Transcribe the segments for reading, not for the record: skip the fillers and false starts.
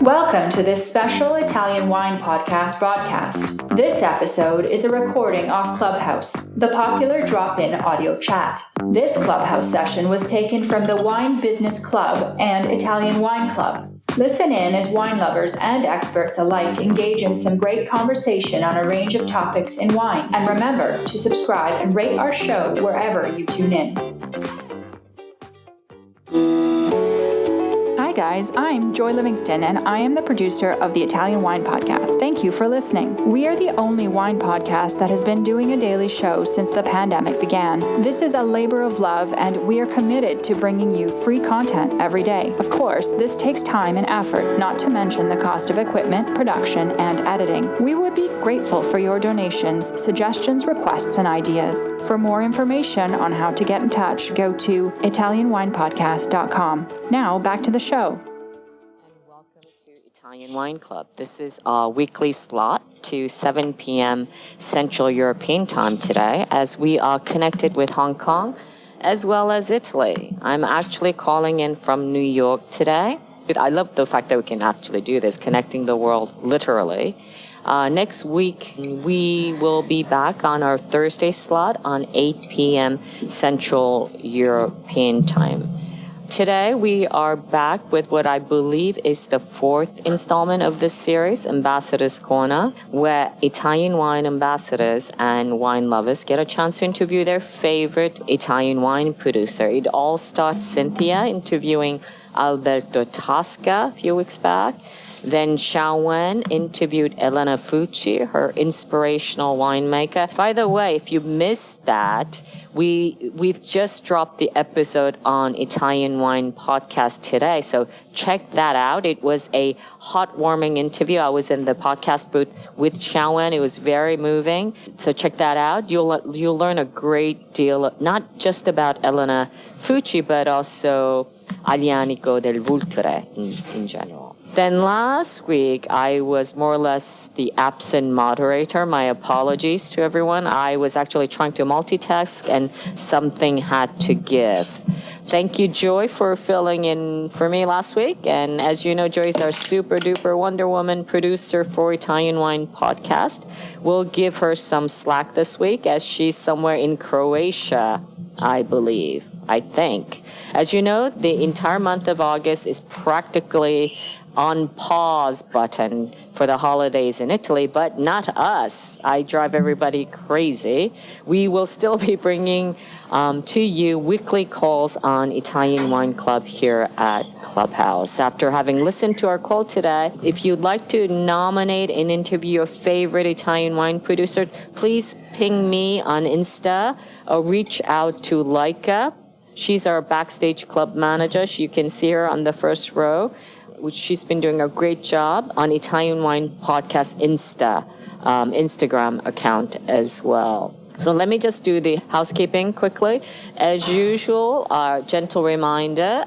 Welcome to this special Italian wine podcast broadcast. This episode is a recording off Clubhouse, the popular drop-in audio chat. This Clubhouse session was taken from the Wine Business Club and Italian Wine Club. Listen in as wine lovers and experts alike engage in some great conversation on a range of topics in wine. And remember to subscribe and rate our show wherever you tune in. Hi guys, I'm Joy Livingston and I am the producer of the Italian Wine Podcast. Thank you for listening. We are the only wine podcast that has been doing a daily show since the pandemic began. This is a labor of love and we are committed to bringing you free content every day. Of course, this takes time and effort, not to mention the cost of equipment, production, and editing. We would be grateful for your donations, suggestions, requests, and ideas. For more information on how to get in touch, go to ItalianWinePodcast.com. Now, back to the show. And welcome to Italian Wine Club. This is our weekly slot to 7 p.m. Central European Time today, as we are connected with Hong Kong as well as Italy. I'm actually calling in from New York today. I love the fact that we can actually do this, connecting the world literally. Next week, we will be back on our Thursday slot on 8 p.m. Central European Time. Today, we are back with what I believe is the fourth installment of this series, Ambassadors Corner, where Italian wine ambassadors and wine lovers get a chance to interview their favorite Italian wine producer. It all starts Cynthia interviewing Alberto Tasca a few weeks back. Then Xiao Wen interviewed Elena Fucci, her inspirational winemaker. By the way, if you missed that, we've just dropped the episode on Italian Wine Podcast today, so check that out. It was a heartwarming interview. I was in the podcast booth with Xiao Wen. It was very moving, so check that out. You'll learn a great deal, not just about Elena Fucci, but also Aglianico del Vulture in general. Then last week, I was more or less the absent moderator. My apologies to everyone. I was actually trying to multitask and something had to give. Thank you, Joy, for filling in for me last week. And as you know, Joy is our super duper Wonder Woman producer for Italian Wine Podcast. We'll give her some slack this week as she's somewhere in Croatia, I think. As you know, the entire month of August is practically on pause button for the holidays in Italy, but not us. I drive everybody crazy. We will still be bringing to you weekly calls on Italian Wine Club here at Clubhouse. After having listened to our call today, if you'd like to nominate and interview your favorite Italian wine producer, please ping me on Insta or reach out to Laika. She's our backstage club manager. You can see her on the first row, which she's been doing a great job on Italian Wine Podcast Instagram account as well. So let me just do the housekeeping quickly. As usual, our gentle reminder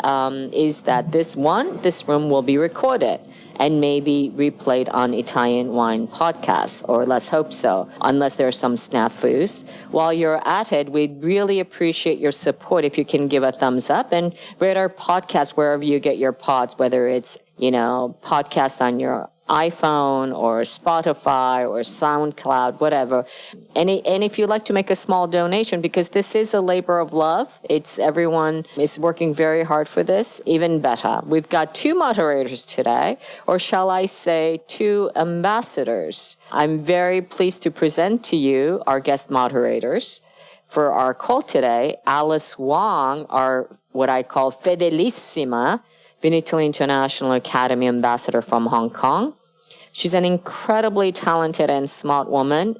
is that this room will be recorded and maybe replayed on Italian Wine Podcast, or let's hope so, unless there are some snafus. While you're at it, we'd really appreciate your support if you can give a thumbs up and rate our podcast wherever you get your pods, whether it's, podcast on your iPhone or Spotify or SoundCloud, whatever. And if you'd like to make a small donation, because this is a labor of love, everyone is working very hard for this, even better. We've got 2 moderators today, or shall I say 2 ambassadors. I'm very pleased to present to you our guest moderators. For our call today, Alice Wong, our what I call Fedelissima, Vinitaly International Academy Ambassador from Hong Kong. She's an incredibly talented and smart woman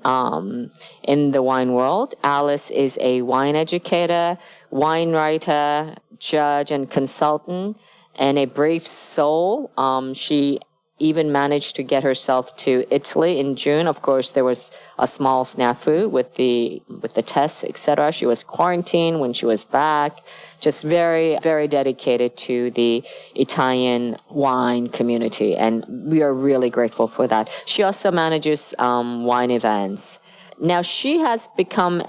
in the wine world. Alice is a wine educator, wine writer, judge, and consultant, and a brave soul. She even managed to get herself to Italy in June. Of course, there was a small snafu with the tests, etc. She was quarantined when she was back. Just very, very dedicated to the Italian wine community, and we are really grateful for that. She also manages wine events. Now she has become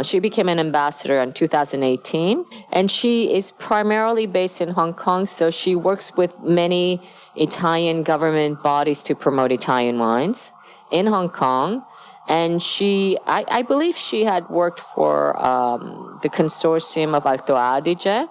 she became an ambassador in 2018, and she is primarily based in Hong Kong. So she works with many Italian government bodies to promote Italian wines in Hong Kong. And I believe she had worked for the consortium of Alto Adige.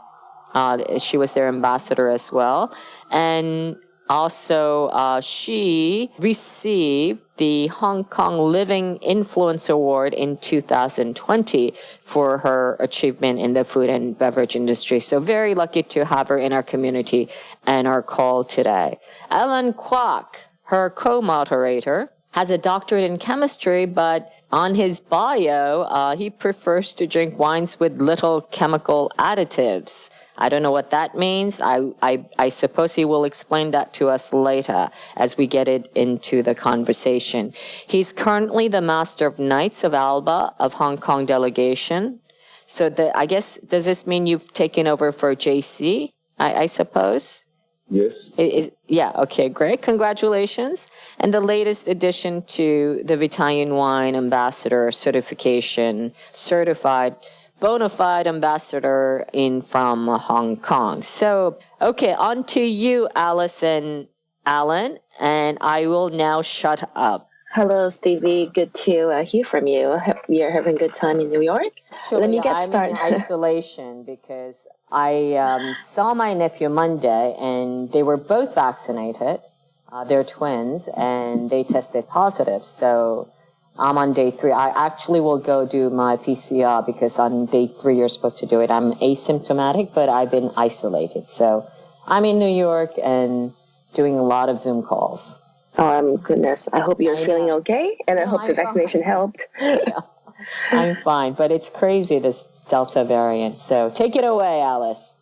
She was their ambassador as well. And also, she received the Hong Kong Living Influence Award in 2020 for her achievement in the food and beverage industry. So very lucky to have her in our community and our call today. Ellen Kwok, her co-moderator, has a doctorate in chemistry, but on his bio, he prefers to drink wines with little chemical additives. I don't know what that means. I suppose he will explain that to us later as we get it into the conversation. He's currently the Master of Knights of Alba of Hong Kong delegation. So I guess, does this mean you've taken over for JC, I suppose? Yes. Yeah, okay, great. Congratulations. And the latest addition to the Italian Wine Ambassador certification, certified bona fide ambassador from Hong Kong. So, okay, on to you, Alice and Alan, and I will now shut up. Hello, Stevie. Good to hear from you. You're having a good time in New York. Actually, Let me get started. I'm in isolation because I saw my nephew Monday, and they were both vaccinated. They're twins, and they tested positive. So I'm on day 3. I actually will go do my PCR because on day 3 you're supposed to do it. I'm asymptomatic, but I've been isolated. So I'm in New York and doing a lot of Zoom calls. Oh, goodness. I hope you're feeling okay, and I hope the vaccination helped. Yeah, I'm fine, but it's crazy, this Delta variant. So take it away, Alice.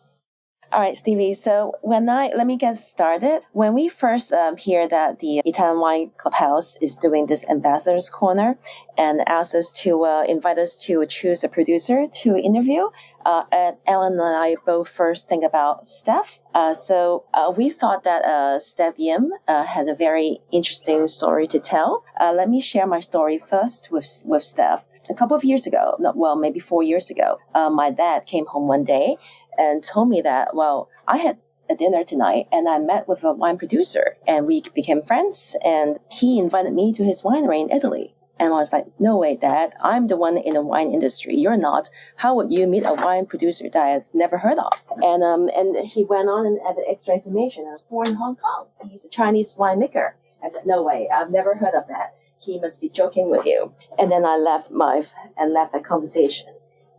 All right, Stevie. So let me get started. When we first hear that the Italian Wine Clubhouse is doing this Ambassador's Corner and asked us to invite us to choose a producer to interview, and Ellen and I both first think about Stef. So we thought that Stef Yim had a very interesting story to tell. Let me share my story first with Stef. A couple of years ago, maybe 4 years ago, my dad came home one day and told me that, I had a dinner tonight and I met with a wine producer and we became friends, and he invited me to his winery in Italy. And I was like, no way, Dad, I'm the one in the wine industry. You're not. How would you meet a wine producer that I've never heard of? And he went on and added extra information. I was born in Hong Kong. He's a Chinese winemaker. I said, no way, I've never heard of that. He must be joking with you. And then I left that conversation.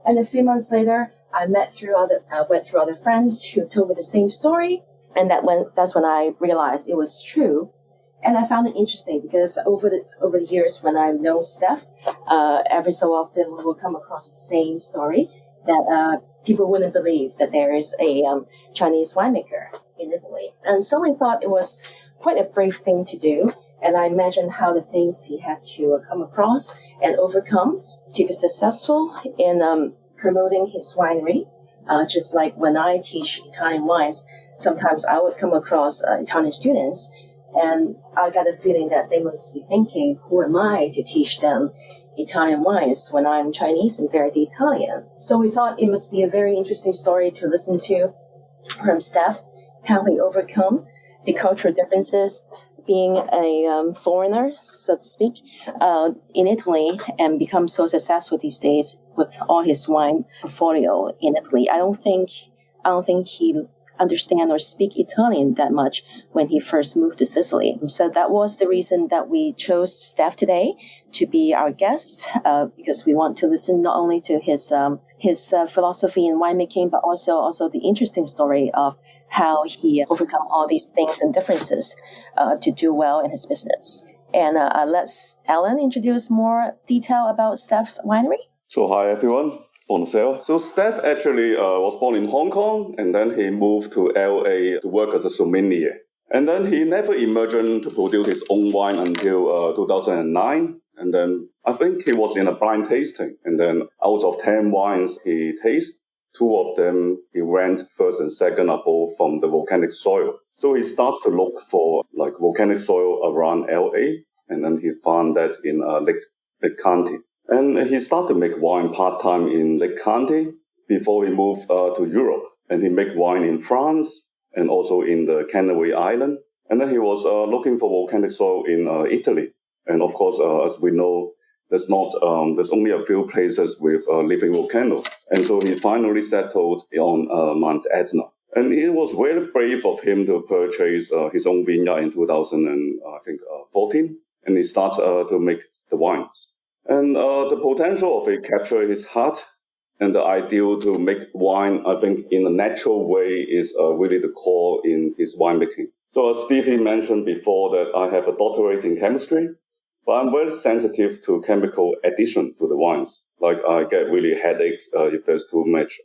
And a few months later, I went through other friends who told me the same story. And that's when I realized it was true. And I found it interesting because over the years when I've known Stef, every so often we will come across the same story that people wouldn't believe that there is a Chinese winemaker in Italy. And so we thought it was quite a brave thing to do. And I imagined how the things he had to come across and overcome to be successful in promoting his winery. Just like when I teach Italian wines, sometimes I would come across Italian students, and I got a feeling that they must be thinking, who am I to teach them Italian wines when I'm Chinese and very Italian? So we thought it must be a very interesting story to listen to from Stef, how he overcome the cultural differences, being a foreigner, so to speak, in Italy, and become so successful these days with all his wine portfolio in Italy. I don't think he understand or speak Italian that much when he first moved to Sicily. So that was the reason that we chose Stef today to be our guest, because we want to listen not only to his philosophy in winemaking, but also the interesting story of how he overcome all these things and differences to do well in his business. And let's Alan introduce more detail about Stef's winery. So hi everyone, bonjour. So Stef actually was born in Hong Kong, and then he moved to LA to work as a sommelier. And then he never imagined to produce his own wine until 2009. And then I think he was in a blind tasting. And then out of 10 wines he tasted, 2 of them he ranked first and second are both from the volcanic soil. So he starts to look for like volcanic soil around LA, and then he found that in Lake Lake County. And he started to make wine part-time in Lake County before he moved to Europe. And he made wine in France and also in the Canary Islands. And then he was looking for volcanic soil in Italy. And of course, as we know, there's only a few places with living volcano. And so he finally settled on Mount Etna. And it was very brave of him to purchase his own vineyard in 2014. And he started to make the wines. And the potential of it captured his heart. And the ideal to make wine, I think, in a natural way is really the core in his winemaking. So as Stevie mentioned before that I have a doctorate in chemistry, but I'm very sensitive to chemical addition to the wines. Like I get really headaches if there's too much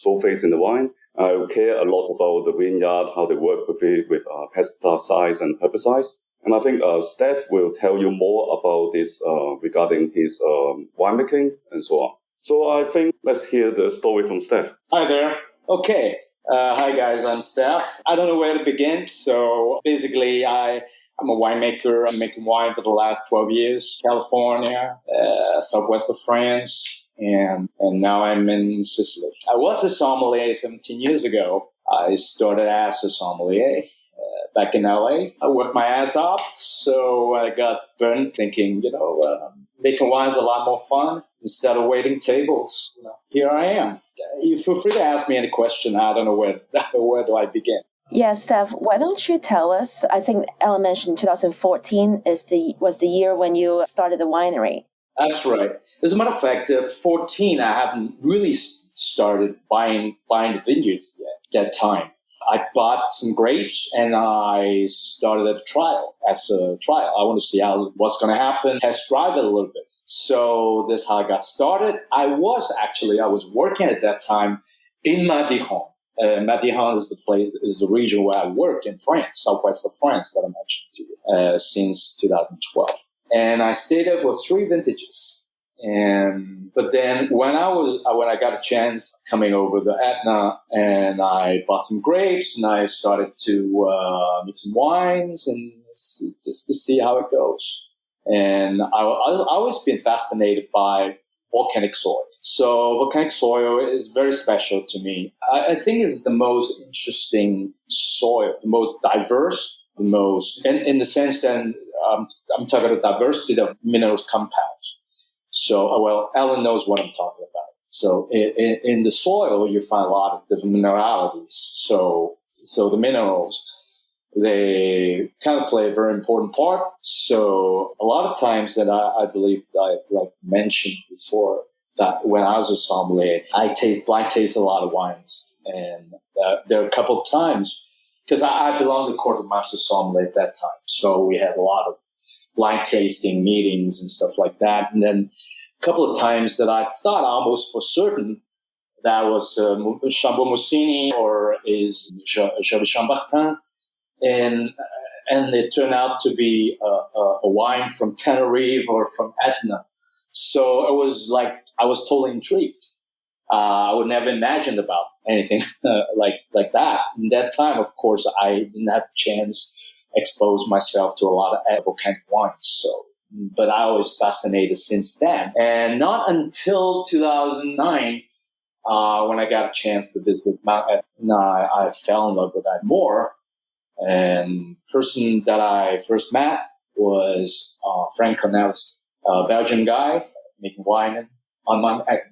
sulfates in the wine. I care a lot about the vineyard, how they work with it, with pesticides and herbicides. And I think Stef will tell you more about this regarding his winemaking and so on. So I think let's hear the story from Stef. Hi there. Okay. Hi guys, I'm Stef. I don't know where to begin. So basically I'm a winemaker. I'm making wine for the last 12 years. California, southwest of France, and now I'm in Sicily. I was a sommelier 17 years ago. I started as a sommelier back in LA. I worked my ass off, so I got burned thinking, making wine is a lot more fun instead of waiting tables. Here I am. You feel free to ask me any question. I don't know where do I begin. Yes, Steph, why don't you tell us, I think Ellen mentioned 2014 was the year when you started the winery. That's right. As a matter of fact, 14, I haven't really started buying the vineyards yet at that time. I bought some grapes and I started as a trial. I want to see what's going to happen, test drive it a little bit. So this is how I got started. I was working at that time in Madiran. Madiran is the region where I worked in France, southwest of France that I mentioned to you, since 2012. And I stayed there for 3 vintages. But then when I got a chance coming over the Etna, and I bought some grapes and I started to make some wines and just to see how it goes. And I've always been fascinated by volcanic soil. So volcanic soil is very special to me. I think it's the most interesting soil, the most diverse, in the sense that I'm talking about diversity of minerals compounds. So, Ellen knows what I'm talking about. So in the soil, you find a lot of different mineralities. So the minerals, they kind of play a very important part. So a lot of times that I believe I mentioned before that when I was a sommelier, I blind taste a lot of wines. And there are a couple of times, because I belonged to quartermaster sommelier at that time. So we had a lot of blind tasting meetings and stuff like that. And then a couple of times that I thought almost for certain that was Chambon Mussini or is Chambertin. And it turned out to be a wine from Tenerife or from Etna. So it was like I was totally intrigued. I would never imagined about anything like that. In that time, of course, I didn't have a chance to expose myself to a lot of volcanic wines. So, but I was fascinated since then. And not until 2009, when I got a chance to visit Mount Etna, I fell in love with that more. And the person that I first met was Frank Cornelis, a Belgian guy making wine on Mount Etna.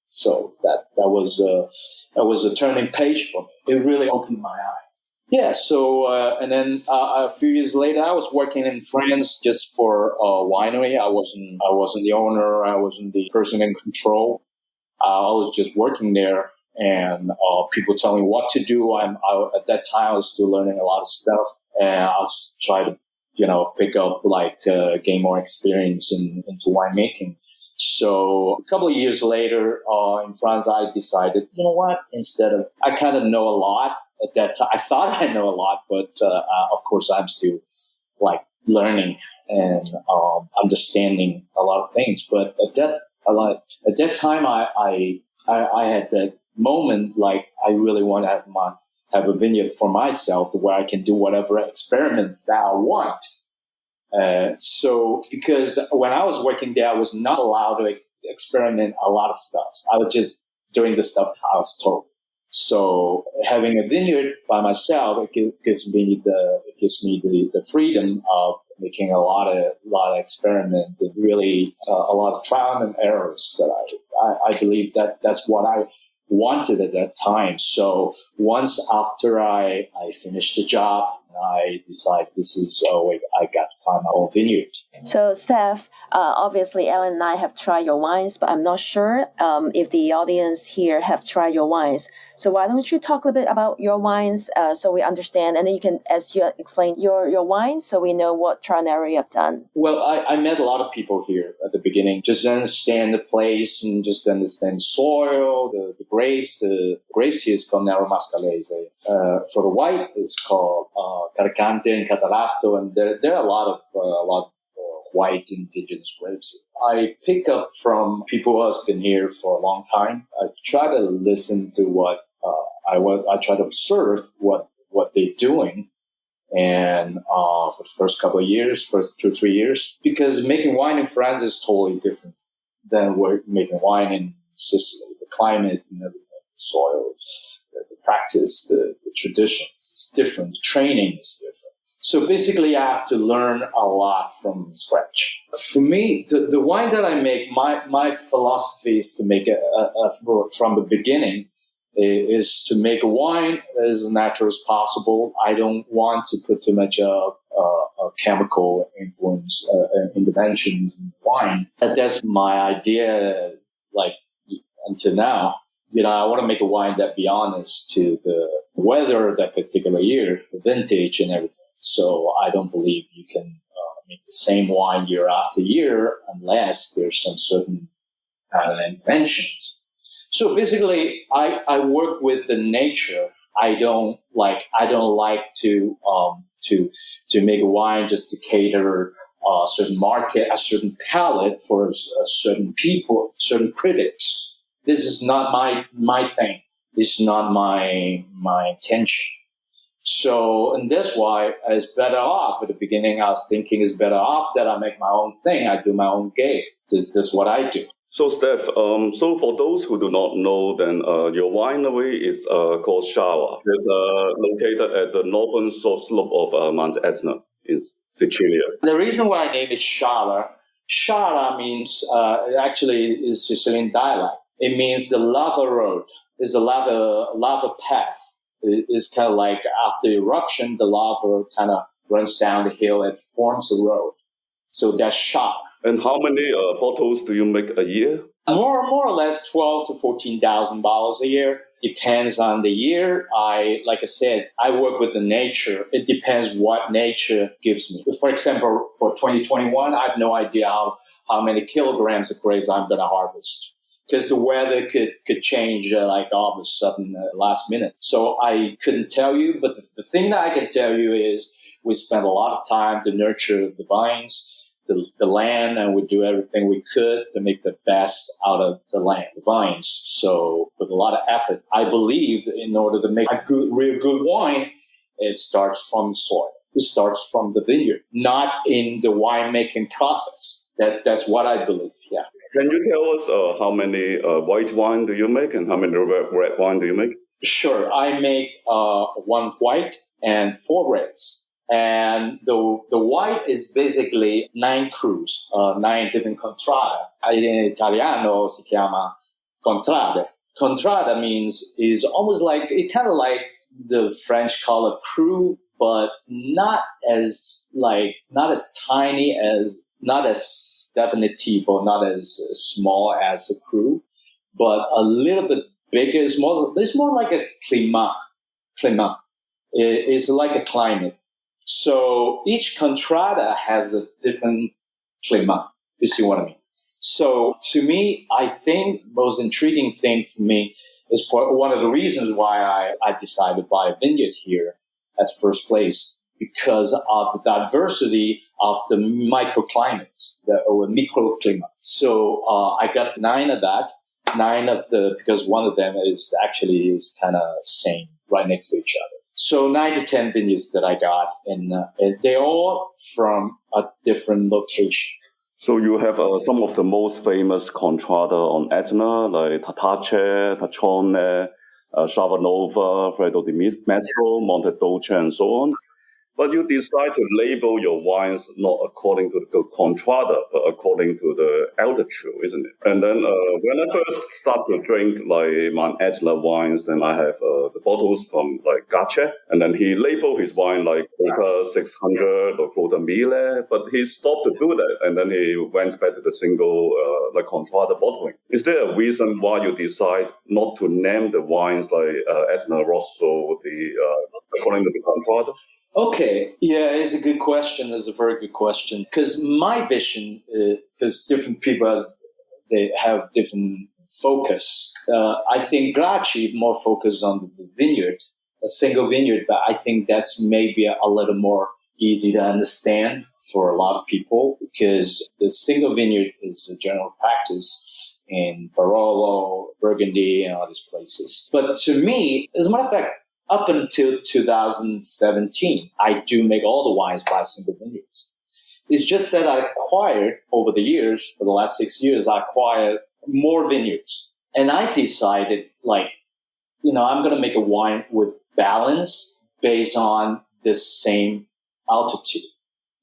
So that was a turning page for me. It really opened my eyes. Yeah. So and then a few years later, I was working in France just for a winery. I wasn't the owner. I wasn't the person in control. I was just working there. And people telling me what to do. At that time, I was still learning a lot of stuff, and I was trying to, pick up gain more experience into winemaking. So a couple of years later, in France, I decided, you know what? I kind of know a lot at that time. I thought I know a lot, but of course, I'm still learning and understanding a lot of things. But at that time, I had that moment, I really want to have a vineyard for myself where I can do whatever experiments that I want. So because when I was working there, I was not allowed to experiment a lot of stuff. I was just doing the stuff I was told. So having a vineyard by myself, it gives me the freedom of making a lot of experiments and really a lot of trial and errors that I believe that's what I wanted at that time. So once after I finished the job, I decided this is I got to find my own vineyard. So, Stef, obviously, Ellen and I have tried your wines, but I'm not sure if the audience here have tried your wines. So why don't you talk a little bit about your wines so we understand, and then you can, as you explain your wines, so we know what trial and error you have done. Well, I met a lot of people here at the beginning, just to understand the place and just to understand the soil, the grapes. The grapes here is called Nero Mascalese. For the white, it's called Carcante and Catarato, and there are a lot of white indigenous grapes. I pick up from people who have been here for a long time. I try to listen to what I try to observe what they're doing, and for the first couple of years, first 2-3 years, because making wine in France is totally different than we're making wine in Sicily. The climate and everything, the soil, the practice, the traditions, it's different. The training is different. So basically, I have to learn a lot from scratch. For me, the wine that I make, my philosophy is to make from the beginning, is to make a wine as natural as possible. I don't want to put too much of chemical influence interventions in wine. That's my idea, like until now. I want to make a wine that be honest to the weather that particular year, the vintage and everything. So I don't believe you can make the same wine year after year unless there's some certain inventions. So basically, I work with the nature. I don't like to make a wine just to cater a certain market, a certain palate for certain people, certain critics. This is not my thing. This is not my intention. So, and that's why it's better off. At the beginning, I was thinking it's better off that I make my own thing. I do my own gig. This is what I do. So, Stef, so for those who do not know, then your winery is called Sciara. It's located at the northern slope of Mount Etna in Sicily. The reason why I named it Sciara means actually is Sicilian dialect. It means the lava road. It's a lava path. It's kind of like after eruption, the lava kind of runs down the hill and forms a road. So that's shock. And how many bottles do you make a year? More or less 12 to 14,000 bottles a year. Depends on the year. Like I said, I work with the nature. It depends what nature gives me. For example, for 2021, I have no idea how many kilograms of grapes I'm going to harvest, because the weather could change like all of a sudden last minute. So I couldn't tell you, but the thing that I can tell you is we spent a lot of time to nurture the vines, the land, and we do everything we could to make the best out of the land, the vines. So with a lot of effort, I believe in order to make a real good wine, it starts from the soil. It starts from the vineyard, not in the winemaking process. That's what I believe, yeah. Can you tell us how many white wine do you make and how many red wine do you make? Sure. I make 1 white and 4 reds. And the white is basically 9 crus, 9 different contrada. In Italiano si chiama contrade. Contrada is almost like, it kind of like the French call it cru, but not as tiny as, not as definitive or not as small as a cru, but a little bit bigger. It's more like a climat. It's like a climate. So each contrada has a different climat. You see what I mean? So to me, I think the most intriguing thing for me is one of the reasons why I decided to buy a vineyard here at the first place, because of the diversity of the microclimate, or microclimate. So I got 9 of that, because one of them is kind of same right next to each other. So 9 to 10 vineyards that I got, and they're all from a different location. So you have some of the most famous Contrada on Etna, like Taccione, Chavanova, Freddo di Mestro, Monte Dolce, and so on. But you decide to label your wines not according to the Contrada, but according to the altitude, isn't it? And then when I first start to drink like Mount Etna wines, then I have the bottles from like Gace, and then he labeled his wine like Quota 600 or Quota 1000, but he stopped to do that, and then he went back to the single like Contrada bottling. Is there a reason why you decide not to name the wines like Etna Rosso, according to the Contrada? Okay, yeah, it's a good question. It's a very good question. Because my vision, because different people they have different focus. I think Graci more focused on the vineyard, a single vineyard, but I think that's maybe a little more easy to understand for a lot of people because the single vineyard is a general practice in Barolo, Burgundy, and all these places. But to me, as a matter of fact, up until 2017, I do make all the wines by single vineyards. It's just that I acquired over the years, for the last 6 years, I acquired more vineyards. And I decided, I'm going to make a wine with balance based on the same altitude.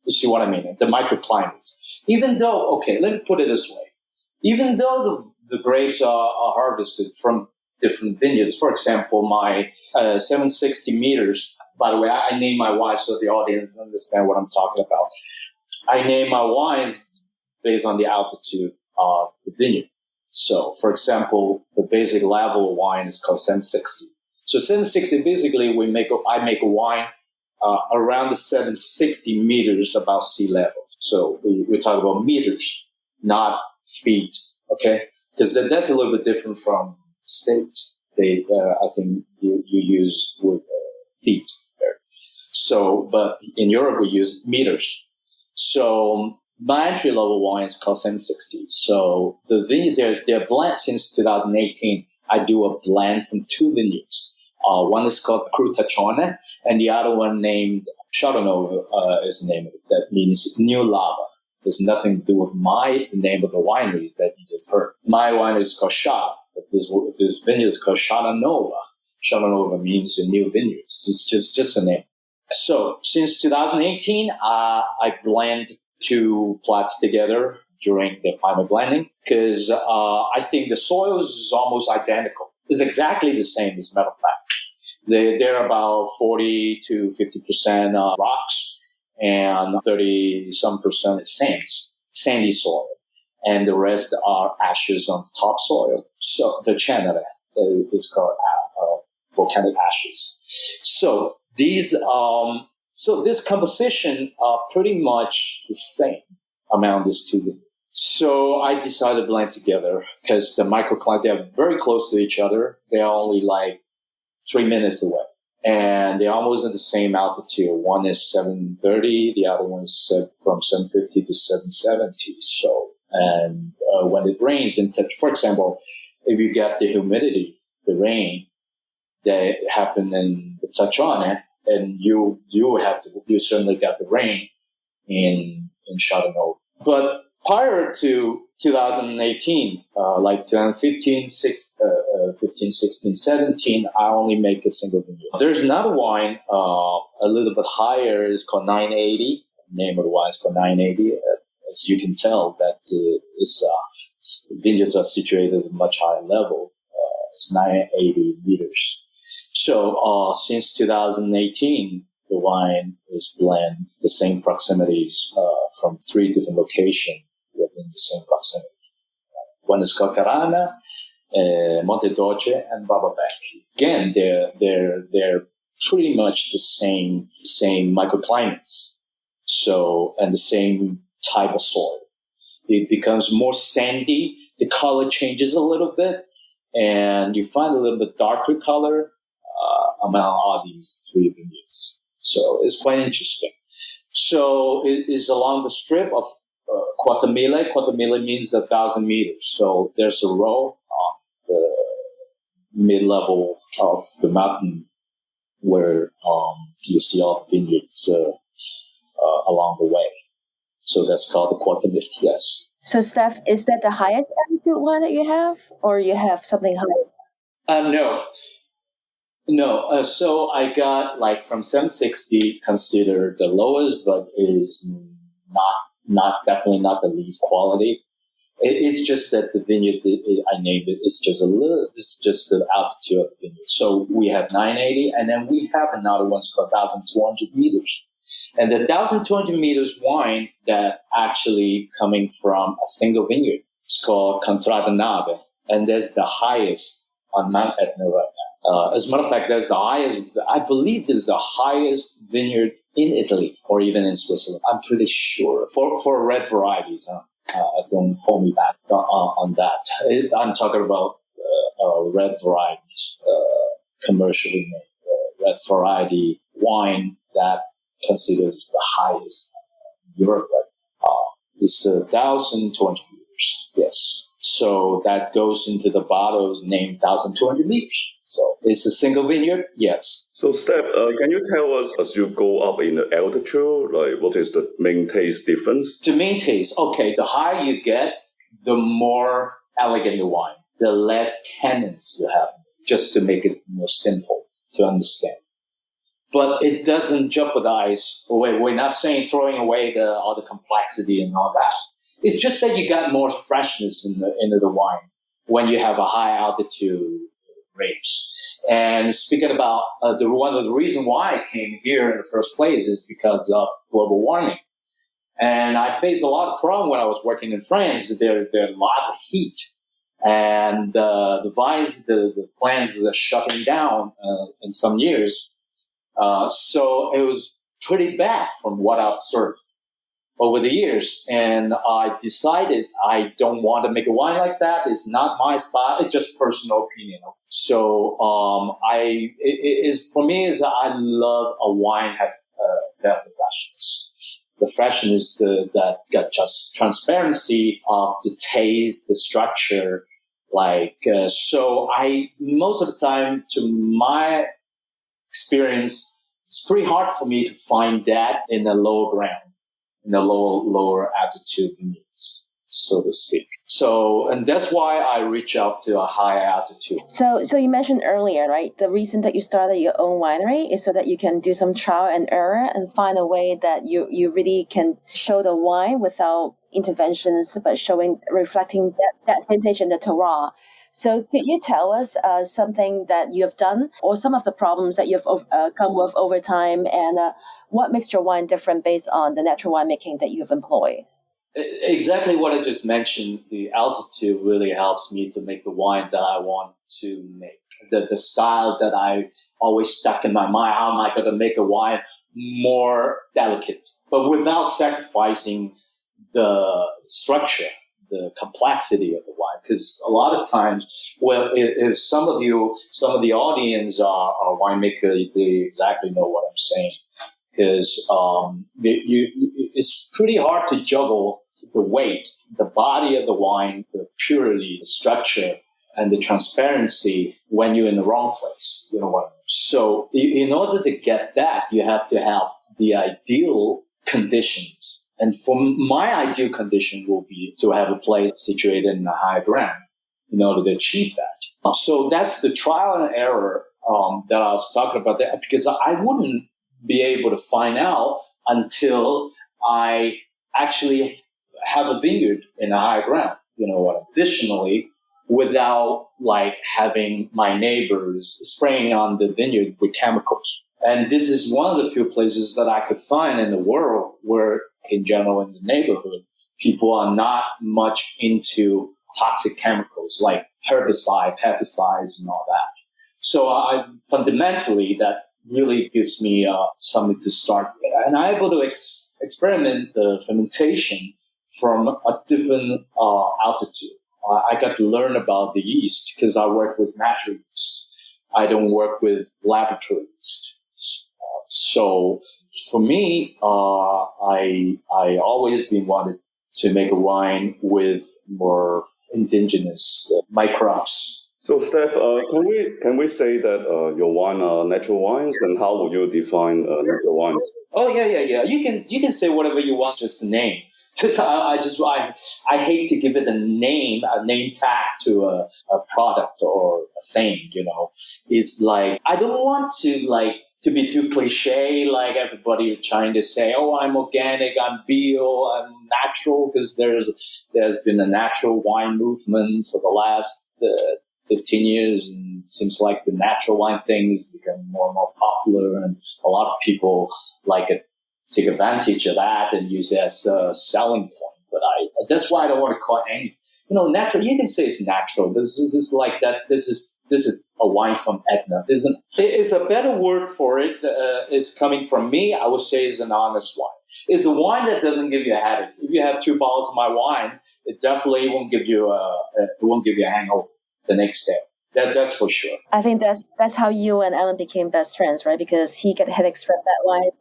You see what I mean? The microclimates. Even though, okay, let me put it this way. Even though the grapes are harvested from different vineyards. For example, my 760 meters, by the way, I name my wines so the audience understand what I'm talking about. I name my wines based on the altitude of the vineyard. So, for example, the basic level wine is called 760. So 760, basically, I make a wine around the 760 meters above sea level. So we talk about meters, not feet, okay? Because that's a little bit different from States. I think you use with feet there. So, but in Europe we use meters. So my entry level wine is called 760. So the vineyard, they're blend since 2018. I do a blend from 2 vineyards. One is called Cru Taccione, and the other one named Chardonnay is the name of it. That means new lava. There's nothing to do with the name of the wineries that you just heard. My winery is called Sciara. This vineyard is called Charanova. Charanova means a new vineyard. It's just a name. So since 2018, I blend 2 plots together during the final blending because I think the soils is almost identical. It's exactly the same, as a matter of fact. They're about 40 to 50% rocks and 30-some% sandy soil. And the rest are ashes on the topsoil. So the Canary is called volcanic ashes. So these, this composition are pretty much the same among these 2 vineyards. So I decided to blend together because the microclimate, they're very close to each other. They're only like 3 minutes away. And they're almost at the same altitude. One is 730, the other one's from 750 to 770. So, and when it rains, for example, if you get the humidity, the rain that happened in the Taccione, and you certainly got the rain in Chardonnay. But prior to 2018, like 2015, 15, 16, 17, I only make a single vineyard. There's another wine, a little bit higher, it's called 980. The name of the wine is called 980. As you can tell, that vineyards are situated at a much higher level. It's 980 meters. So since 2018, the wine is blended the same proximities from 3 different locations within the same proximity. One is called Carana, Monte Dolce, and Bababec. Again, they're pretty much the same microclimates. So, and the same type of soil. It becomes more sandy. The color changes a little bit, and you find a little bit darker color among all these 3 vineyards. So it's quite interesting. So it is along the strip of Quota 1000. Quota 1000 means 1,000 meters. So there's a row on the mid-level of the mountain where you see all the vineyards along the way. So that's called the quarter lift, yes. So, Steph, is that the highest altitude one that you have, or you have something higher? No. So I got like from 760 considered the lowest, but is definitely not the least quality. It's just that the vineyard I named it is just it's just the altitude of the vineyard. So we have 980, and then we have another one's called 1,200 meters. And the 1,200 meters wine that actually coming from a single vineyard, it's called Contrada Taccione, and that's the highest on Mount Etna right now. As a matter of fact, that's the highest. I believe this is the highest vineyard in Italy or even in Switzerland. I'm pretty sure for red varieties. Don't hold me back on that. I'm talking about red varieties, commercially made red variety wine that considered the highest in Europe. It's 1,200 meters. Yes. So that goes into the bottles named 1,200 liters. So it's a single vineyard, yes. So, Steph, can you tell us, as you go up in the altitude, like what is the main taste difference? The main taste, okay, the higher you get, the more elegant the wine, the less tannins you have, just to make it more simple to understand. But it doesn't jeopardize, we're not saying throwing away all the complexity and all that. It's just that you got more freshness into the wine when you have a high altitude grapes. And speaking about one of the reasons why I came here in the first place is because of global warming. And I faced a lot of problems when I was working in France. There are lots of heat, and the vines, the plants are shutting down in some years. So it was pretty bad from what I observed over the years. And I decided I don't want to make a wine like that. It's not my style. It's just personal opinion. So for me is I love a wine to have the freshness. The freshness that got just transparency of the taste, the structure. So I most of the time, to my experience, it's pretty hard for me to find that in the lower ground, in the lower altitude vineyards, so to speak. So, and that's why I reach out to a higher altitude. So you mentioned earlier, right? The reason that you started your own winery is so that you can do some trial and error and find a way that you really can show the wine without interventions, but reflecting that vintage and the terroir. So could you tell us something that you have done or some of the problems that you've come with over time, and what makes your wine different based on the natural winemaking that you've employed? Exactly what I just mentioned. The altitude really helps me to make the wine that I want to make. The style that I always stuck in my mind, how am I going to make a wine more delicate, but without sacrificing the structure, the complexity of the wine. Because a lot of times, if some of the audience are winemaker, they exactly know what I'm saying. Because it's pretty hard to juggle the weight, the body of the wine, the purity, the structure, and the transparency when you're in the wrong place. You know what I mean? So in order to get that, you have to have the ideal conditions. And for my ideal condition will be to have a place situated in the high ground in order to achieve that. So that's the trial and error that I was talking about there, because I wouldn't be able to find out until I actually have a vineyard in the high ground. You know what? Additionally, without having my neighbors spraying on the vineyard with chemicals. And this is one of the few places that I could find in the world where, in general, in the neighborhood, people are not much into toxic chemicals like herbicide, pesticides, and all that. So fundamentally, that really gives me something to start with. And I'm able to experiment the fermentation from a different altitude. I got to learn about the yeast because I work with natural yeast. I don't work with laboratory yeast. So for me, I always been wanted to make a wine with more indigenous microbes. So, Steph, can we say that your wine are natural wines, and how would you define natural wines? Oh yeah. You can say whatever you want, just the name. I hate to give it a name tag to a product or a thing. It's like I don't want to be too cliche, like everybody trying to say, "Oh, I'm organic, I'm bio, I'm natural," because there's been a natural wine movement for the last 15 years, and it seems like the natural wine thing is becoming more and more popular, and a lot of people take advantage of that and use it as a selling point. But that's why I don't want to call it anything. Natural. You can say it's natural. This is like that. This is a wine from Etna. It's a better word for it. Is coming from me. I would say it's an honest wine. It's the wine that doesn't give you a headache. If you have 2 bottles of my wine, it definitely won't give you a hangover the next day. That's for sure. I think that's how you and Alan became best friends, right? Because he get headaches from that wine, and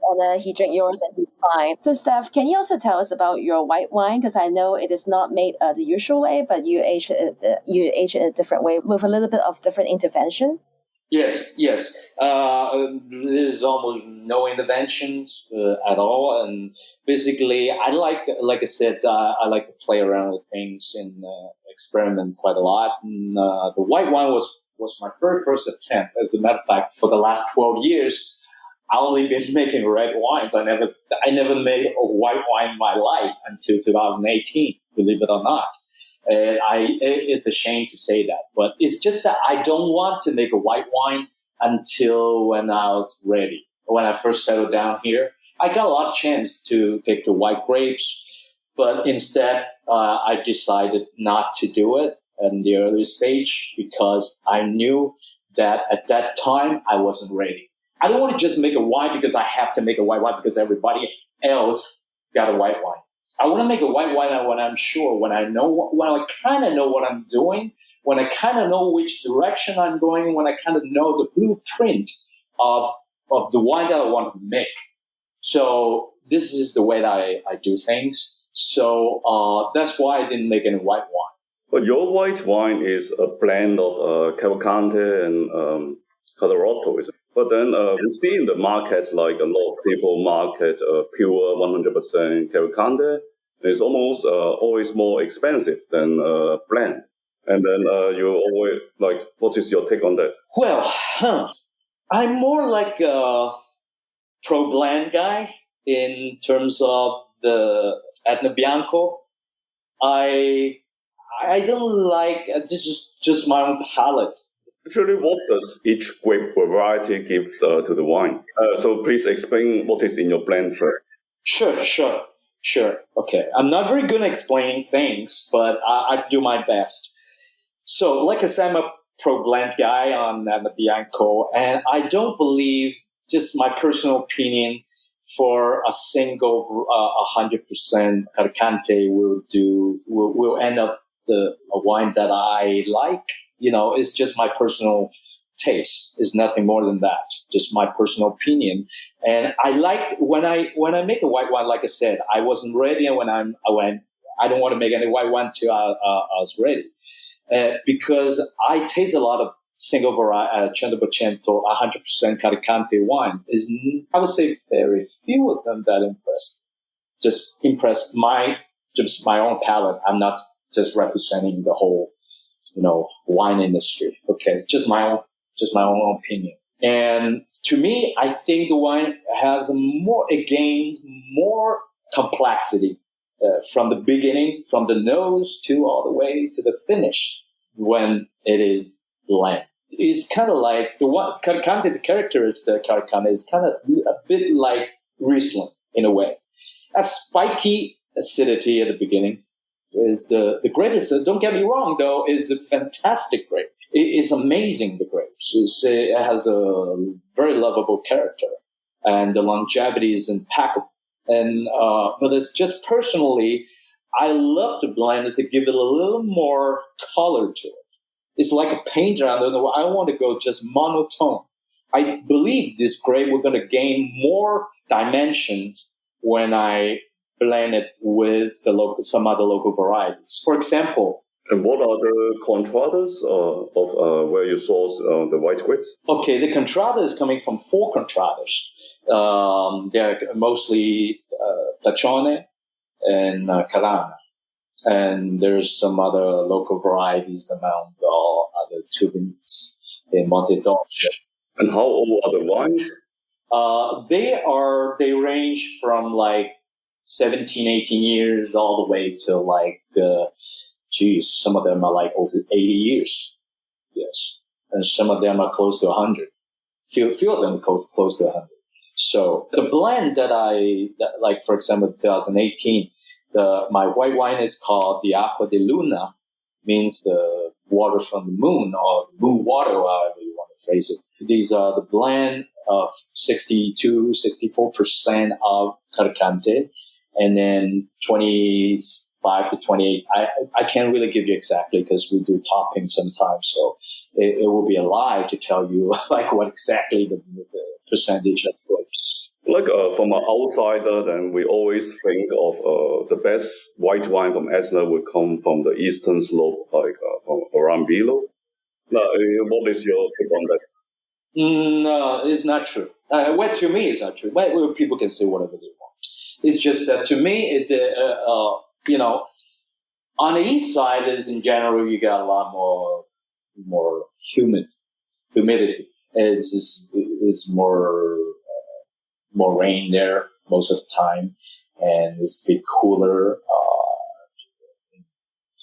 he drank yours, and he's fine. So, Steph, can you also tell us about your white wine? Because I know it is not made the usual way, but you age it a different way with a little bit of different intervention. Yes. There's almost no interventions at all, and basically, like I said, I like to play around with things and experiment quite a lot. And the white wine was my very first attempt. As a matter of fact, for the last 12 years, I only been making red wines. I never made a white wine in my life until 2018. Believe it or not. It's a shame to say that, but it's just that I don't want to make a white wine until when I was ready. When I first settled down here, I got a lot of chance to pick the white grapes, but instead I decided not to do it in the early stage because I knew that at that time I wasn't ready. I don't want to just make a wine because I have to make a white wine because everybody else got a white wine. I want to make a white wine when I'm sure, when I kind of know what I'm doing, when I kind of know which direction I'm going, when I kind of know the blueprint of the wine that I want to make. So this is the way that I do things. So that's why I didn't make any white wine. But your white wine is a blend of Cavalcante and Colorado, is it? But then we see in the market, like a lot of people market pure 100% Cavalcante. It's almost always more expensive than blend. And then you always, what is your take on that? Well, I'm more like a pro-blend guy in terms of the Etna Bianco. I don't like, this is just my own palate. Actually, what does each grape variety gives to the wine? So please explain what is in your blend first. Sure. Okay. I'm not very good at explaining things, but I do my best. So, like I said, I'm a pro-blend guy on the Bianco, and I don't believe, just my personal opinion, for a single 100% Carcante will end up a wine that I like. It's just my personal taste. It's nothing more than that. Just my personal opinion. And I liked when I make a white wine. Like I said, I wasn't ready, and I don't want to make any white wine till I was ready, because I taste a lot of single variety 100% Caricante wine. I would say very few of them that impress my own palate. I'm not just representing the whole wine industry. Okay, just my own opinion. And to me, I think the wine has more complexity from the beginning, from the nose to all the way to the finish when it is blend. It's kind of like Caricante, the characteristic Caricante is kind of a bit like Riesling in a way. A spiky acidity at the beginning. Is the grape is, don't get me wrong though, is a fantastic grape. It is amazing, the grapes. It has a very lovable character, and the longevity is impeccable. And but it's just personally, I love to blend it to give it a little more color to it. It's like a painter. I don't want to go just monotone. I believe this grape we're going to gain more dimensions when I blend it with some other local varieties. For example, And what are the contradas of where you source the white grapes? Okay, the Contrada is coming from 4 Contradas. They're mostly Taccione and Carana. And there's some other local varieties, the Mount other 2 vineyards in Mount Etna. And how old are the wines? They range from like 17, 18 years all the way to like, some of them are like over 80 years. Yes. And some of them are close to 100. Few of them are close to 100. So the blend like for example, 2018, my white wine is called the Aqua de Luna, means the water from the moon or moon water, however you want to phrase it. These are the blend of 62, 64% of Carcante, and then 25 to 28. I can't really give you exactly because we do topping sometimes, so it will be a lie to tell you like what exactly the percentage of grapes. Like from an outsider, then we always think of the best white wine from Etna would come from the eastern slope, like from around below. Now, what is your take on that? No, it's not true. Well, to me, it's not true. Well, people can say whatever they want. It's just that to me, on the east side is in general you got a lot more humidity. It's more rain there most of the time, and it's a bit cooler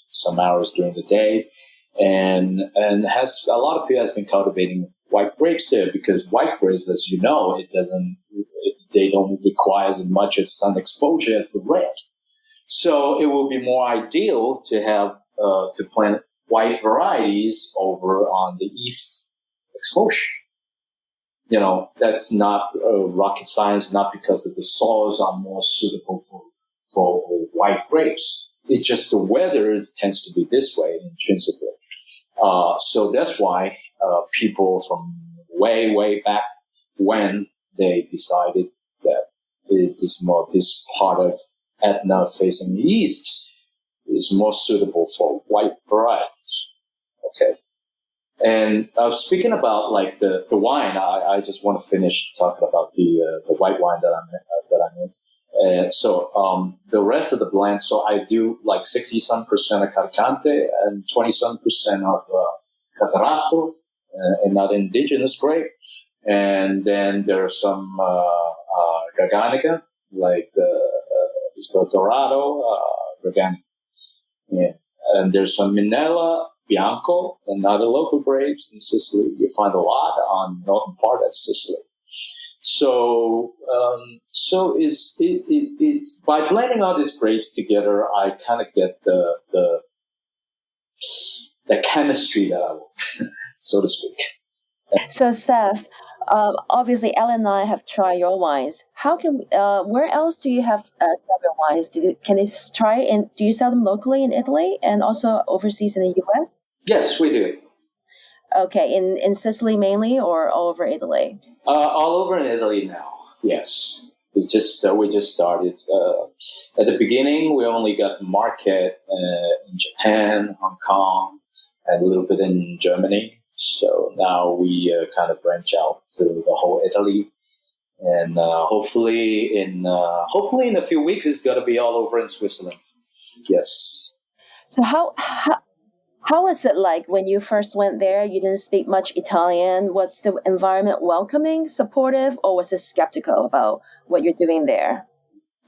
some hours during the day, and has a lot of people has been cultivating white grapes there because white grapes, as you know, they don't require as much as sun exposure as the red. So it will be more ideal to have to plant white varieties over on the east exposure. That's not rocket science, not because of the soils are more suitable for white grapes. It's just the weather tends to be this way intrinsically. So that's why people from way, way back when they decided that it is more this part of Etna facing the east is more suitable for white varieties. Okay. And speaking about like the wine, I just want to finish talking about the white wine that I make. So the rest of the blend, so I do like 60% of Carcante and 20% of Catarato, another indigenous grape, and then there's some Garganica, like it's called Dorado Garganica, yeah. And there's some Minella Bianco and other local grapes in Sicily. You find a lot on northern part of Sicily. So it's by blending all these grapes together, I kind of get the chemistry that I want, so to speak. So, Steph, obviously, Ellen and I have tried your wines. How can where else do you have sell your wines? Can they try and do you sell them locally in Italy and also overseas in the U.S.? Yes, we do. Okay, in Sicily mainly, or all over Italy? All over in Italy now. Yes, it's just we just started. At the beginning, we only got the market in Japan, Hong Kong, and a little bit in Germany. So now we kind of branch out to the whole Italy, and hopefully in a few weeks it's going to be all over in Switzerland. Yes. So how was it like when you first went there? You didn't speak much Italian. Was the environment welcoming, supportive, or was it skeptical about what you're doing there?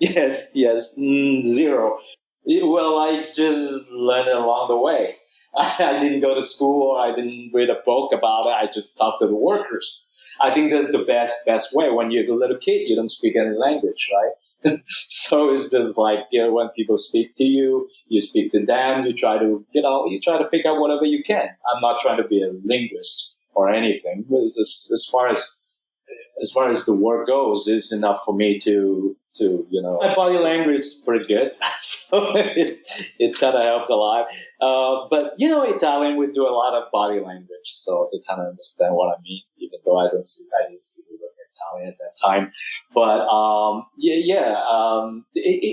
Yes, zero. Well, I just learned it along the way. I didn't go to school or I didn't read a book about it. I just talked to the workers. I think that's the best way. When you're the little kid, you don't speak any language, right? So it's just like, when people speak to you, you speak to them, you try to pick up whatever you can. I'm not trying to be a linguist or anything, but it's just, as far as the work goes, it's enough for me to my body language is pretty good. So it kind of helps a lot. But, Italian, we do a lot of body language, so they kind of understand what I mean, even though I didn't speak Italian at that time. But,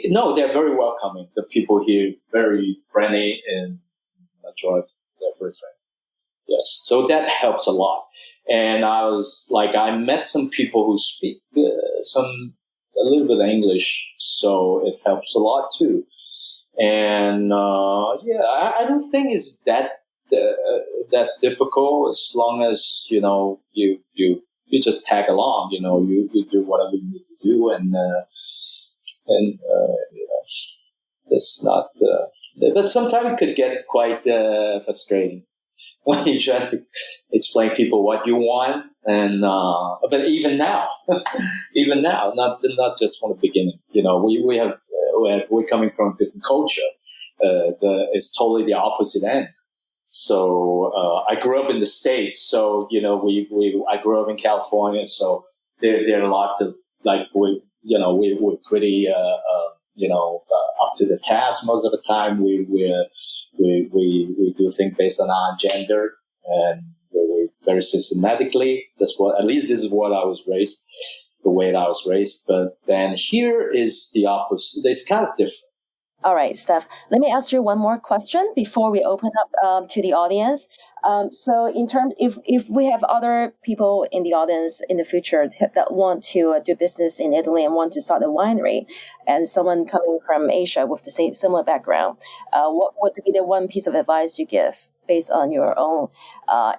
no, they're very welcoming. The people here very friendly and majority, they're very friendly. Yes, so that helps a lot. And I met some people who speak a little bit of English, so it helps a lot too. And I don't think it's that difficult as long as you just tag along. You do whatever you need to do, and just not. But sometimes it could get quite frustrating when you try to explain people what you want, and but even now, not just from the beginning. We're coming from a different culture. It's totally the opposite end. So I grew up in the States. So I grew up in California. So there are lots of we're pretty up to the task most of the time. We do things based on our gender, and we're very systematically. This is what I was raised, the way I was raised. But then here is the opposite. It's kind of different. All right, Steph, let me ask you one more question before we open up to the audience. So in terms, if we have other people in the audience in the future that want to do business in Italy and want to start a winery, and someone coming from Asia with the similar background, what would be the one piece of advice you give based on your own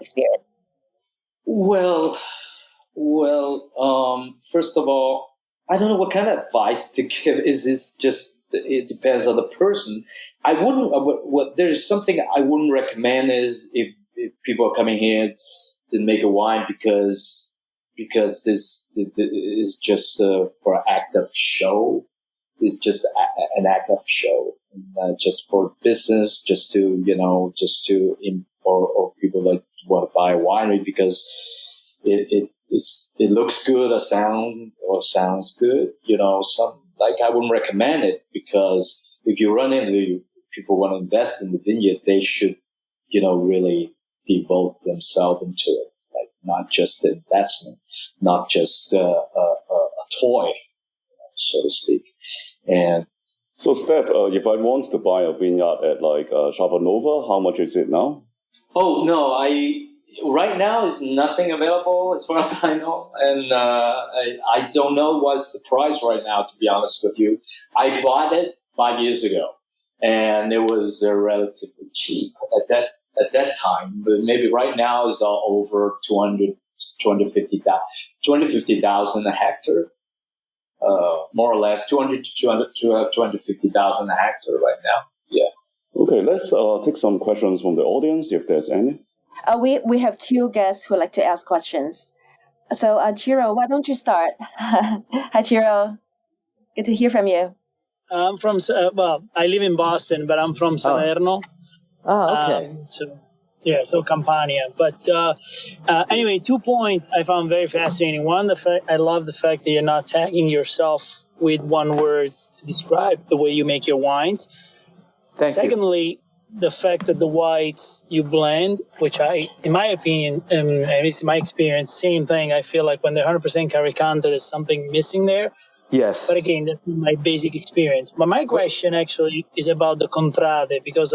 experience? Well, first of all, I don't know what kind of advice to give. Is this just? It depends on the person. I wouldn't. There's something I wouldn't recommend is if people are coming here to make a wine because this is just for an act of show. It's just an act of show, just for business, just to or people that want to buy a winery because it looks good or sounds good. I wouldn't recommend it, because if you run into people want to invest in the vineyard, they should, really devote themselves into it. Not just an investment, not just a toy, so to speak. And so, Steph, if I want to buy a vineyard at Chavanova, how much is it now? Oh no, right now is nothing available as far as I know, and I don't know what's the price right now. To be honest with you, I bought it 5 years ago, and it was relatively cheap at that time. But maybe right now is over 250,000 a hectare, more or less 200 to 250,000 a hectare right now. Yeah. Okay, let's take some questions from the audience if there's any. We have two guests who like to ask questions. So, Chiro, why don't you start? Hi, Chiro. Good to hear from you. I'm from, I live in Boston, but I'm from Salerno. Okay. So Campania. But anyway, 2 points I found very fascinating. One, I love the fact that you're not tagging yourself with one word to describe the way you make your wines. Secondly, the fact that the whites you blend, which in my opinion, at least in my experience, same thing. I feel like when they're 100% Caricante, there's something missing there. Yes. But again, that's my basic experience. But my question actually is about the Contrade, because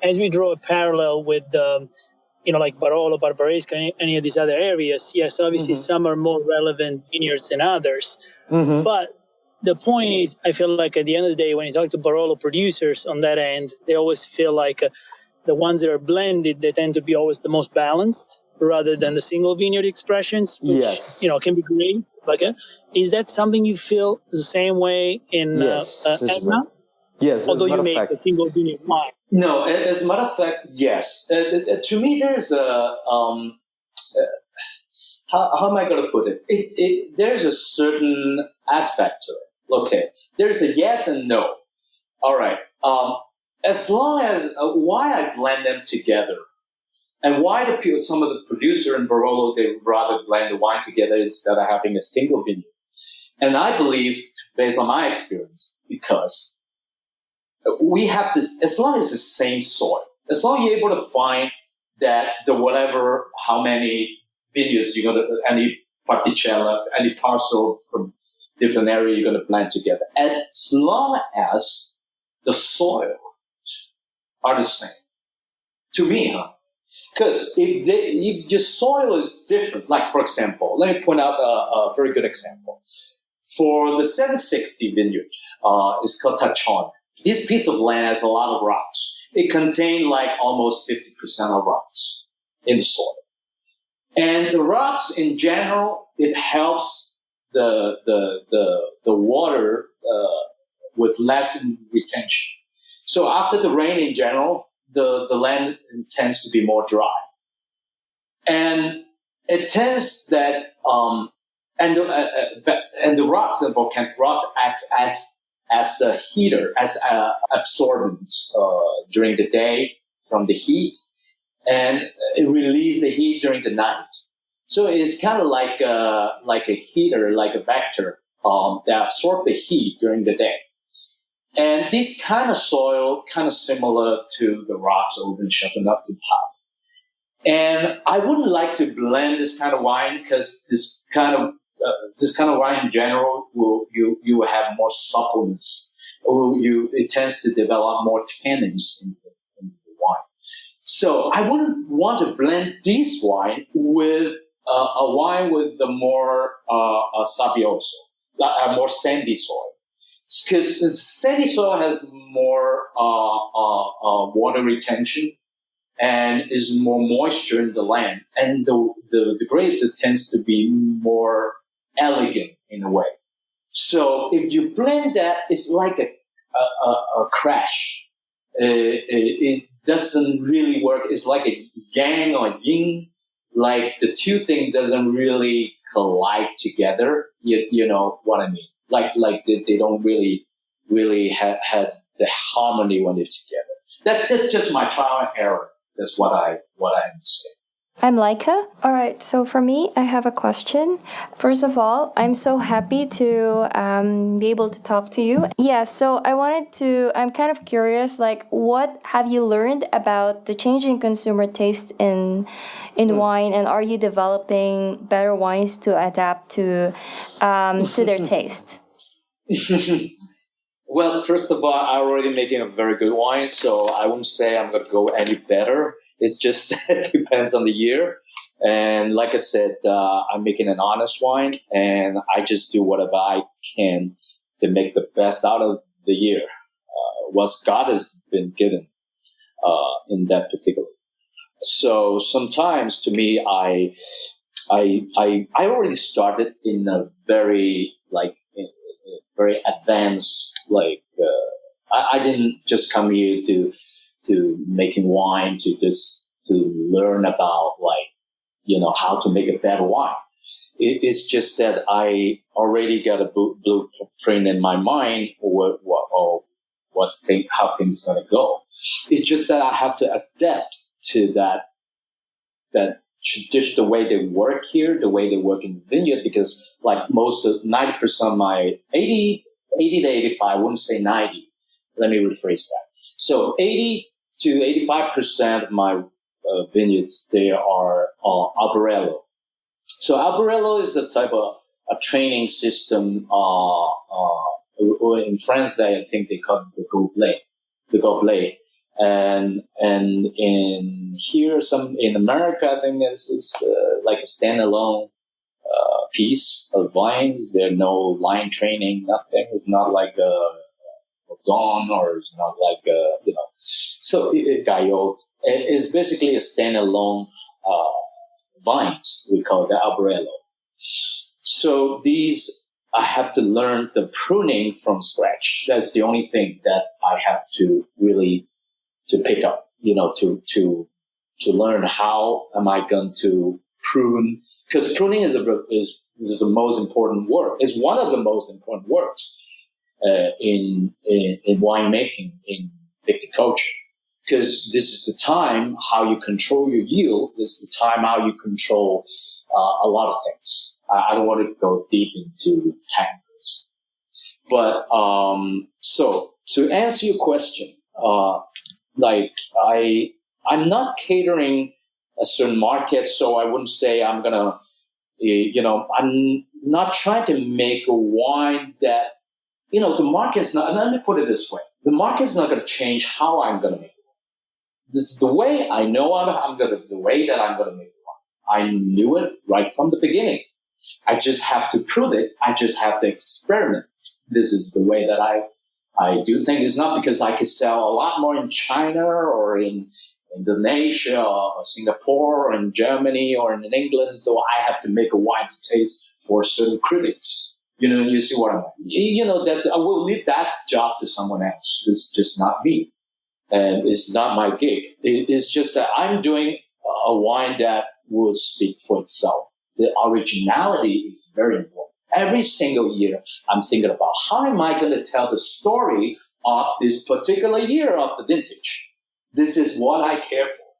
as we draw a parallel with, like Barolo, Barbaresco, any of these other areas, yes, obviously some are more relevant vineyards than others. Mm-hmm. But the point is, I feel like at the end of the day, when you talk to Barolo producers on that end, they always feel like the ones that are blended, they tend to be always the most balanced rather than the single vineyard expressions, which, can be great. Is that something you feel the same way in Etna? Yes. Although you make a single vineyard wine. No, as a matter of fact, yes. To me, there's a... how am I going to put it? There's a certain aspect to it. Okay, there's a yes and no. All right. As long as why I blend them together, and why some of the producer in Barolo, they rather blend the wine together instead of having a single vineyard. And I believe, based on my experience, because we have this, as long as it's the same soil, as long as you're able to find that how many vineyards you're going to, any particella, any parcel from different area you're going to blend together. As long as the soil are the same. To me, huh? Because if your soil is different, like for example, let me point out a very good example. For the 760 vineyard, it's called Taccione. This piece of land has a lot of rocks. It contained like almost 50% of rocks in the soil. And the rocks in general, it helps the water with less retention. So after the rain in general, the land tends to be more dry. And it tends that and the rocks, the volcanic rocks, act as a heater, as absorbents during the day from the heat, and it releases the heat during the night. So it's kind of like a heater, like a vector that absorbs the heat during the day. And this kind of soil, kind of similar to the rocks over in Châteauneuf-du-Pape. And I wouldn't like to blend this kind of wine because this kind of wine in general you will have more suppleness. It tends to develop more tannins into the wine. So I wouldn't want to blend this wine with a wine with the more sabbioso, a more sandy soil. Because sandy soil has more water retention and is more moisture in the land, and the grapes, it tends to be more elegant in a way. So if you blend that, it's like a crash. It doesn't really work. It's like a yang or yin. Like the two things doesn't really collide together. You know what I mean? Like they don't really has the harmony when they're together. That's just my trial and error. That's what I say. I'm Laika. All right, so for me, I have a question. First of all, I'm so happy to be able to talk to you. Yeah, so I'm kind of curious, like, what have you learned about the changing consumer taste in wine, and are you developing better wines to adapt to their taste? Well, first of all, I'm already making a very good wine, so I wouldn't say I'm going to go any better. It's just it depends on the year. And like I said, I'm making an honest wine, and I just do whatever I can to make the best out of the year, what God has been given in that particular. So sometimes, to me, I already started in a very very advanced, I didn't just come here to making wine to learn about how to make a better wine. It's just that I already got a blueprint in my mind how things are gonna go. It's just that I have to adapt to that tradition, the way they work here, the way they work in the vineyard, because like most of 90% of my 80 to 85, I wouldn't say 90. Let me rephrase that. So 80 to 85% of my vineyards, they are Albarello. So Albarello is the type of a training system. In France, I think they call it the Goblet. And in here, in America, I think it's like a standalone piece of vines. There are no line training, nothing. It's not like a Dawn, or it's not like So Gayot is basically a standalone vines. We call it the Albarello. So these, I have to learn the pruning from scratch. That's the only thing that I have to really to pick up, to learn how am I going to prune, because pruning is the most important work. It's one of the most important works in winemaking, in viticulture, because this is the time how you control your yield. This is the time how you control a lot of things. I don't want to go deep into technicals, but so to answer your question. I'm not catering a certain market, so I wouldn't say I'm gonna, I'm not trying to make a wine that, the market's not, let me put it this way. The market's not gonna change how I'm gonna make it. This is the way I know the way that I'm gonna make wine. I knew it right from the beginning. I just have to prove it. I just have to experiment. This is the way that I do things. It's not because I could sell a lot more in China or in Indonesia or Singapore or in Germany or in England, so I have to make a wine to taste for certain critics. You see what I mean? That I will leave that job to someone else. It's just not me. And it's not my gig. It's just that I'm doing a wine that will speak for itself. The originality is very important. Every single year, I'm thinking about how am I going to tell the story of this particular year of the vintage. This is what I care for.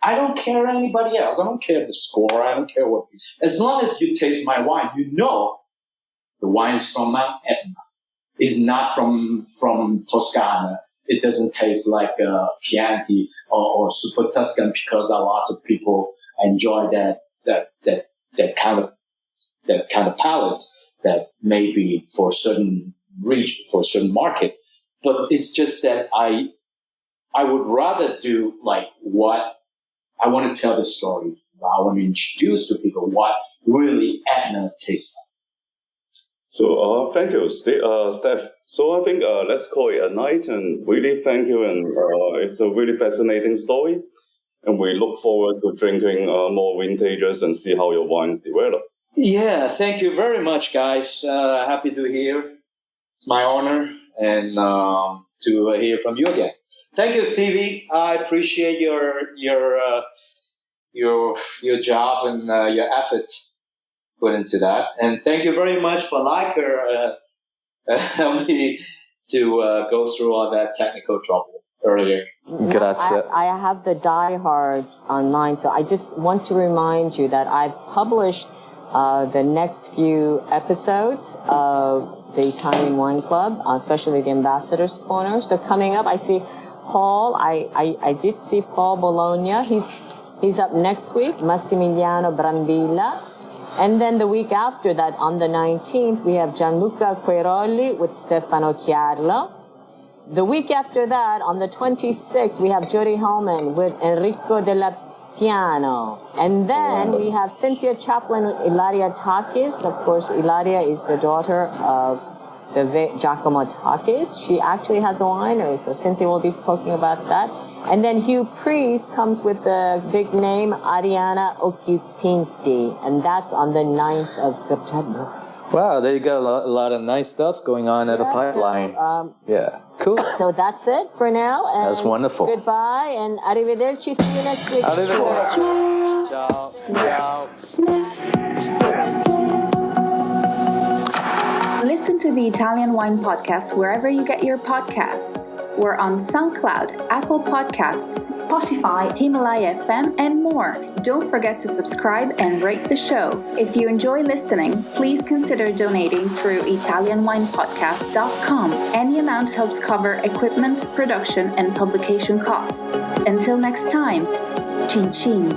I don't care anybody else. I don't care the score. I don't care what. As long as you taste my wine, you know the wine is from Mount Etna. It's not from Toscana. It doesn't taste like Chianti or Super Tuscan because a lot of people enjoy that kind of palate that may be for a certain region, for a certain market. But it's just that I would rather do like what I want to tell the story. I want to introduce to people what really Etna tastes like. So thank you, Steph. So I think let's call it a night, and really thank you, and it's a really fascinating story, and we look forward to drinking more vintages and see how your wines develop. Yeah, thank you very much, guys. Happy to hear. It's my honor, and to hear from you again. Thank you, Stevie. I appreciate your job and your effort put into that. And thank you very much for Liker helping me to go through all that technical trouble earlier. Grazie. I have the diehards online, so I just want to remind you that I've published the next few episodes of the Italian Wine Club, especially the Ambassador's Corner. So coming up, I see Paul. I did see Paul Bologna. He's up next week. Massimiliano Brambilla. And then the week after that, on the 19th, we have Gianluca Quirolli with Stefano Chiarlo. The week after that, on the 26th, we have Jody Hellman with Enrico Della Piano. And then we have Cynthia Chaplin with Ilaria Takis. Of course, Ilaria is the daughter of Giacomo Takis. She actually has a winery, so Cynthia will be talking about that. And then Hugh Priest comes with the big name Ariana Occhipinti, and that's on the 9th of September. Wow, there you got a lot of nice stuff going on at the pipeline. Yeah, cool. So that's it for now. And that's wonderful. Goodbye and arrivederci. See you next week. Arrivederci. Ciao. Listen to the Italian Wine Podcast wherever you get your podcasts. We're on SoundCloud, Apple Podcasts, Spotify, Himalaya FM, and more. Don't forget to subscribe and rate the show. If you enjoy listening, please consider donating through ItalianWinePodcast.com. Any amount helps cover equipment, production, and publication costs. Until next time, cin cin.